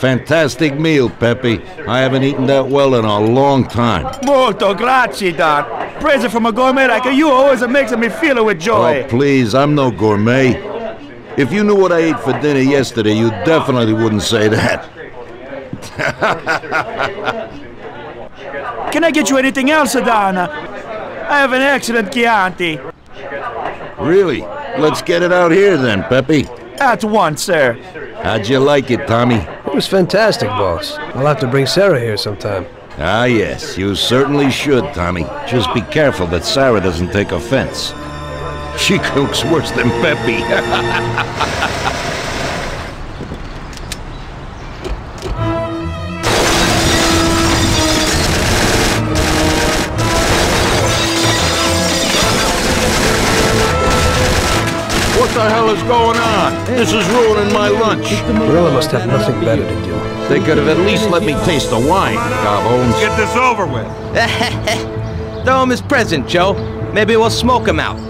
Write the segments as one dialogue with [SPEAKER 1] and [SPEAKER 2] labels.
[SPEAKER 1] Fantastic meal, Pepe. I haven't eaten that well in a long time.
[SPEAKER 2] Molto grazie, Don. Present from a gourmet like you always makes me feel with joy.
[SPEAKER 1] Oh, please, I'm no gourmet. If you knew what I ate for dinner yesterday, you definitely wouldn't say that.
[SPEAKER 2] Can I get you anything else, Don? I have an excellent Chianti.
[SPEAKER 1] Really? Let's get it out here then, Pepe.
[SPEAKER 2] At once, sir.
[SPEAKER 1] How'd you like it, Tommy?
[SPEAKER 3] It was fantastic, boss. I'll have to bring Sarah here sometime.
[SPEAKER 1] Ah, yes, you certainly should, Tommy. Just be careful that Sarah doesn't take offense. She cooks worse than Pepe. What the hell is going on? This is ruining my lunch.
[SPEAKER 3] Marilla must have nothing better to do.
[SPEAKER 1] They could have at least let me taste the wine, Gobbones.
[SPEAKER 4] Get this over with.
[SPEAKER 5] Throw him his present, Joe. Maybe we'll smoke him out.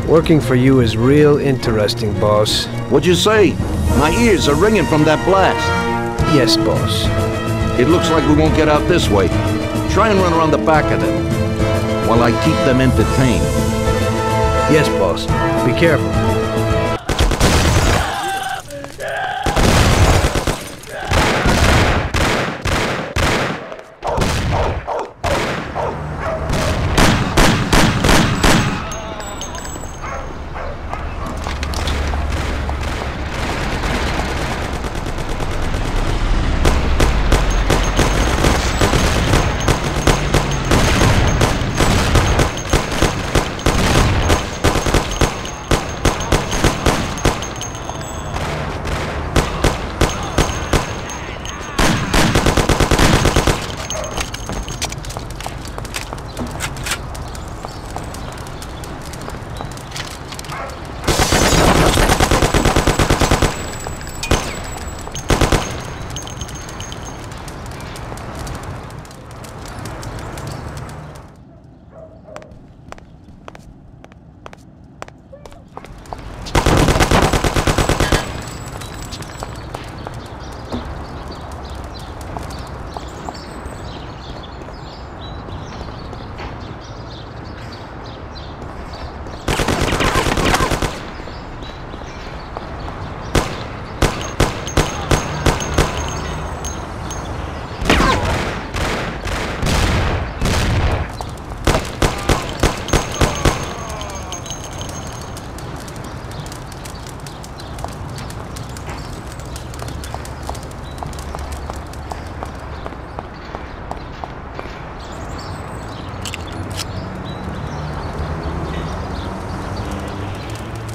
[SPEAKER 3] Working for you is real interesting, boss.
[SPEAKER 1] What'd you say? My ears are ringing from that blast.
[SPEAKER 3] Yes, boss.
[SPEAKER 1] It looks like we won't get out this way. Try and run around the back of them while I keep them entertained.
[SPEAKER 3] Yes, boss. Be careful.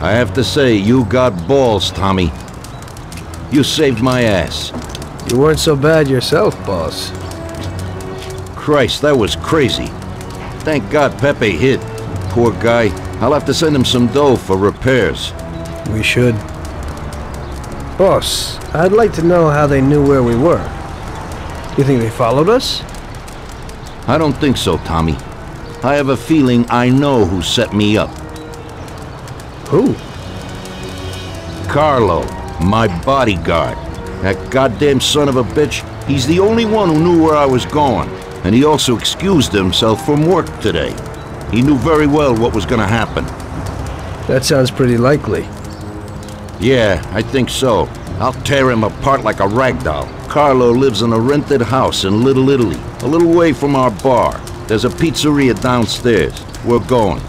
[SPEAKER 1] I have to say, you got balls, Tommy. You saved my ass.
[SPEAKER 3] You weren't so bad yourself, boss.
[SPEAKER 1] Christ, that was crazy. Thank God Pepe hit. Poor guy. I'll have to send him some dough for repairs.
[SPEAKER 3] We should. Boss, I'd like to know how they knew where we were. You think they followed us?
[SPEAKER 1] I don't think so, Tommy. I have a feeling I know who set me up.
[SPEAKER 3] Who?
[SPEAKER 1] Carlo, my bodyguard. That goddamn son of a bitch, he's the only one who knew where I was going. And he also excused himself from work today. He knew very well what was gonna happen.
[SPEAKER 3] That sounds pretty likely.
[SPEAKER 1] Yeah, I think so. I'll tear him apart like a rag doll. Carlo lives in a rented house in Little Italy, a little way from our bar. There's a pizzeria downstairs. We're going.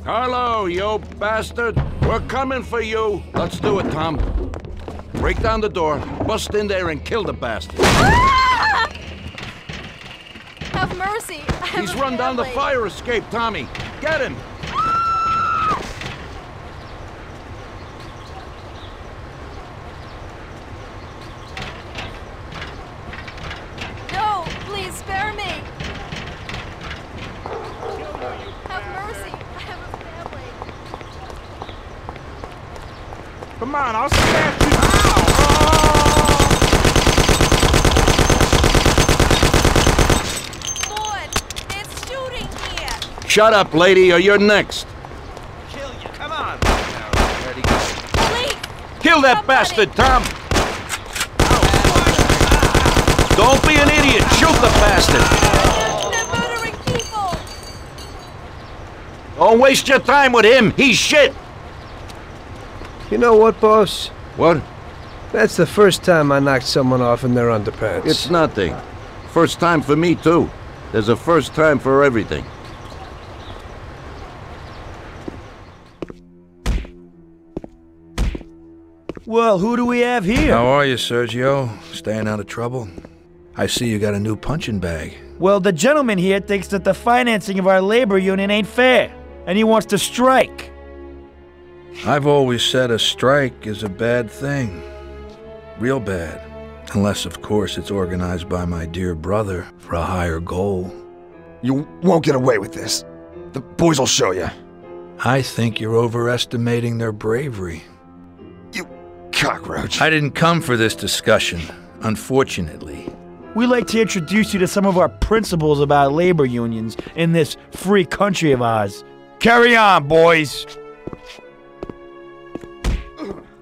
[SPEAKER 1] Carlo, you bastard! We're coming for you! Let's do it, Tom. Break down the door, bust in there and kill the bastard.
[SPEAKER 4] Ah! Have mercy!
[SPEAKER 1] He's run down the fire escape, Tommy. Get him!
[SPEAKER 4] No, please spare me! Have mercy! I have a family.
[SPEAKER 2] Come on, I'll smash you.
[SPEAKER 4] Lord, it's shooting here!
[SPEAKER 1] Shut up, lady, or you're next.
[SPEAKER 5] Kill you, come on! Where'd he go?
[SPEAKER 4] Police!
[SPEAKER 1] Kill that
[SPEAKER 4] Somebody.
[SPEAKER 1] bastard, Tom! Don't be an idiot! Shoot the bastard!
[SPEAKER 4] They're murdering people!
[SPEAKER 1] Don't waste your time with him! He's shit!
[SPEAKER 3] You know what, boss?
[SPEAKER 1] What?
[SPEAKER 3] That's the first time I knocked someone off in their underpants.
[SPEAKER 1] It's nothing. First time for me, too. There's a first time for everything.
[SPEAKER 2] Well, who do we have here?
[SPEAKER 6] How are you, Sergio? Staying out of trouble? I see you got a new punching bag.
[SPEAKER 2] Well, the gentleman here thinks that the financing of our labor union ain't fair, and he wants to strike.
[SPEAKER 6] I've always said a strike is a bad thing. Real bad. Unless, of course, it's organized by my dear brother for a higher goal.
[SPEAKER 7] You won't get away with this. The boys will show you.
[SPEAKER 6] I think you're overestimating their bravery.
[SPEAKER 7] You cockroach.
[SPEAKER 6] I didn't come for this discussion, unfortunately.
[SPEAKER 2] We'd like to introduce you to some of our principles about labor unions in this free country of ours. Carry on, boys!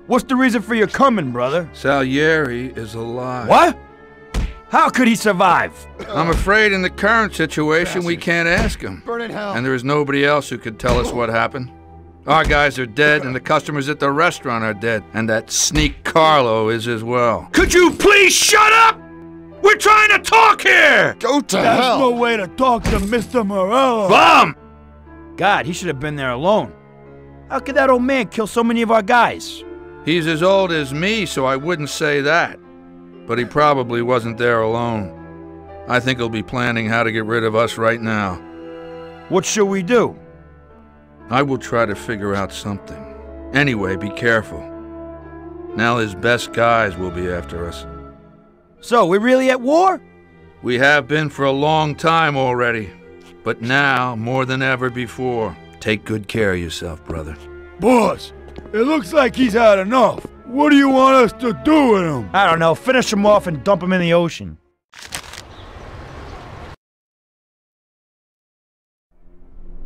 [SPEAKER 2] What's the reason for your coming, brother?
[SPEAKER 6] Salieri is alive.
[SPEAKER 2] What? How could he survive?
[SPEAKER 6] I'm afraid in the current situation we can't ask him.
[SPEAKER 7] Burn in hell.
[SPEAKER 6] And there is nobody else who could tell us what happened. Our guys are dead, and the customers at the restaurant are dead. And that sneak Carlo is as well.
[SPEAKER 1] Could you please shut up? We're trying to talk here!
[SPEAKER 7] Go to
[SPEAKER 2] There's
[SPEAKER 7] hell.
[SPEAKER 2] no way to talk to Mr. Morello.
[SPEAKER 1] Bum!
[SPEAKER 2] God, he should have been there alone. How could that old man kill so many of our guys?
[SPEAKER 6] He's as old as me, so I wouldn't say that. But he probably wasn't there alone. I think he'll be planning how to get rid of us right now.
[SPEAKER 2] What should we do?
[SPEAKER 6] I will try to figure out something. Anyway, be careful. Now his best guys will be after us.
[SPEAKER 2] So, we're really at war?
[SPEAKER 6] We have been for a long time already. But now, more than ever before, take good care of yourself, brother.
[SPEAKER 2] Boss, it looks like he's had enough. What do you want us to do with him? I don't know. Finish him off and dump him in the ocean.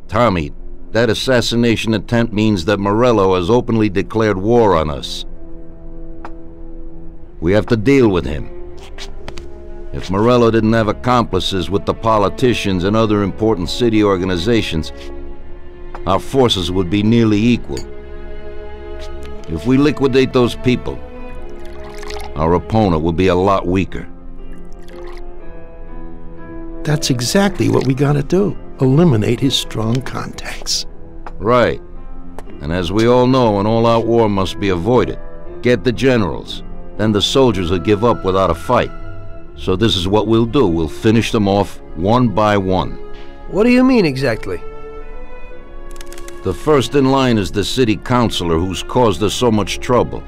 [SPEAKER 1] Tommy, that assassination attempt means that Morello has openly declared war on us. We have to deal with him. If Morello didn't have accomplices with the politicians and other important city organizations, our forces would be nearly equal. If we liquidate those people, our opponent will be a lot weaker.
[SPEAKER 8] That's exactly what we gotta do. Eliminate his strong contacts.
[SPEAKER 1] Right. And as we all know, an all-out war must be avoided. Get the generals. Then the soldiers will give up without a fight. So this is what we'll do. We'll finish them off one by one.
[SPEAKER 3] What do you mean exactly?
[SPEAKER 1] The first in line is the city councilor who's caused us so much trouble.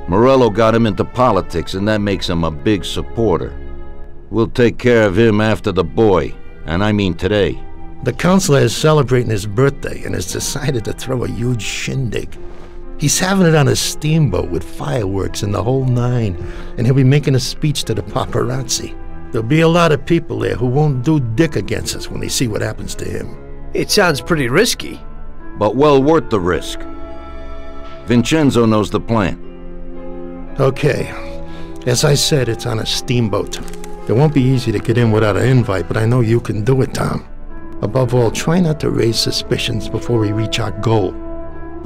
[SPEAKER 1] Morello got him into politics, and that makes him a big supporter. We'll take care of him after the boy, and I mean today.
[SPEAKER 8] The councilor is celebrating his birthday and has decided to throw a huge shindig. He's having it on a steamboat with fireworks and the whole nine, and he'll be making a speech to the paparazzi. There'll be a lot of people there who won't do dick against us when they see what happens to him.
[SPEAKER 3] It sounds pretty risky.
[SPEAKER 1] But well worth the risk. Vincenzo knows the plan.
[SPEAKER 8] Okay. As I said, it's on a steamboat. It won't be easy to get in without an invite, but I know you can do it, Tom. Above all, try not to raise suspicions before we reach our goal.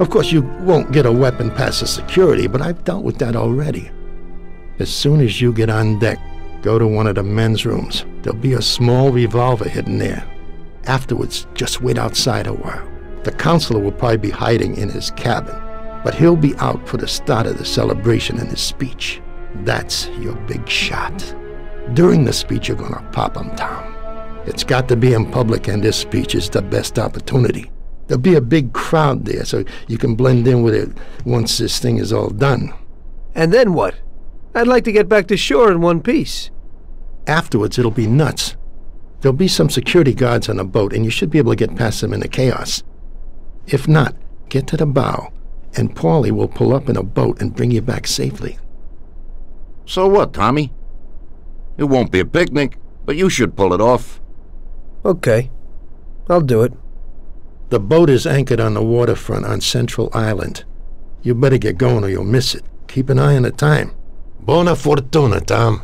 [SPEAKER 8] Of course, you won't get a weapon past the security, but I've dealt with that already. As soon as you get on deck, go to one of the men's rooms. There'll be a small revolver hidden there. Afterwards, just wait outside a while. The counselor will probably be hiding in his cabin, but he'll be out for the start of the celebration in his speech. That's your big shot. During the speech, you're gonna pop him, Tom. It's got to be in public, and this speech is the best opportunity. There'll be a big crowd there, so you can blend in with it once this thing is all done.
[SPEAKER 3] And then what? I'd like to get back to shore in one piece.
[SPEAKER 8] Afterwards, it'll be nuts. There'll be some security guards on the boat, and you should be able to get past them in the chaos. If not, get to the bow, and Paulie will pull up in a boat and bring you back safely.
[SPEAKER 1] So what, Tommy? It won't be a picnic, but you should pull it off.
[SPEAKER 3] Okay. I'll do it.
[SPEAKER 8] The boat is anchored on the waterfront on Central Island. You better get going or you'll miss it. Keep an eye on the time. Buona fortuna, Tom.